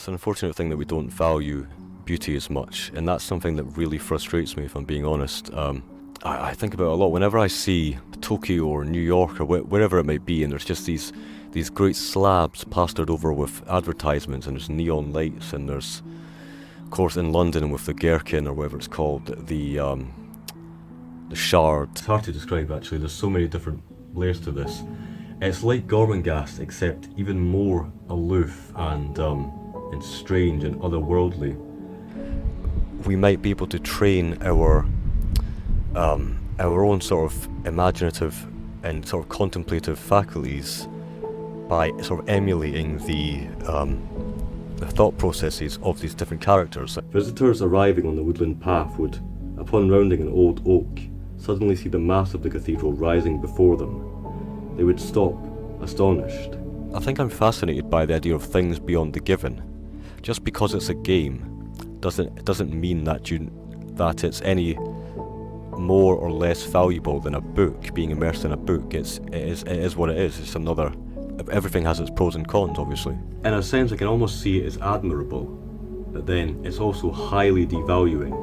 It's an unfortunate thing that we don't value beauty as much, and that's something that really frustrates me, if I'm being honest. I think about it a lot whenever I see Tokyo or New York or wherever it might be, and there's just these great slabs plastered over with advertisements, and there's neon lights, and there's, of course, in London with the Gherkin or whatever it's called, the Shard. It's hard to describe, actually. There's so many different layers to this. It's like Gormenghast, except even more aloof and strange and otherworldly. We might be able to train our own sort of imaginative and sort of contemplative faculties by sort of emulating the thought processes of these different characters. Visitors arriving on the woodland path would, upon rounding an old oak, suddenly see the mass of the cathedral rising before them. They would stop, astonished. I think I'm fascinated by the idea of things beyond the given. Just because it's a game doesn't mean that it's any more or less valuable than a book. Being immersed in a book, it is what it is. It's another. Everything has its pros and cons, obviously. In a sense, I can almost see it as admirable, but then it's also highly devaluing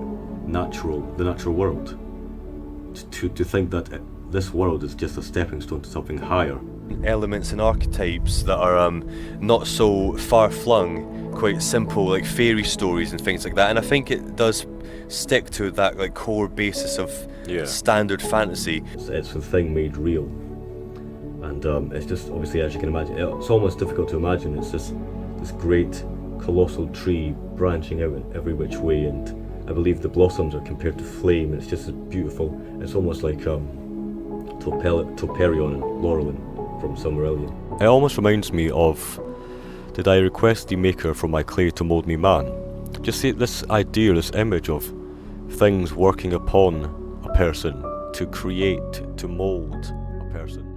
the natural world. To think that this world is just a stepping stone to something higher. Elements and archetypes that are not so far-flung, quite simple, like fairy stories and things like that, and I think it does stick to that like core basis of standard fantasy. It's the thing made real, and it's just, obviously, as you can imagine, it's almost difficult to imagine. It's just this great colossal tree branching out in every which way, and I believe the blossoms are compared to flame. It's just beautiful. It's almost like Toperion and Laurelin from Silmarillion. It almost reminds me of, did I request the maker from my clay to mould me man? Just see this idea, this image of things working upon a person to create, to mould a person.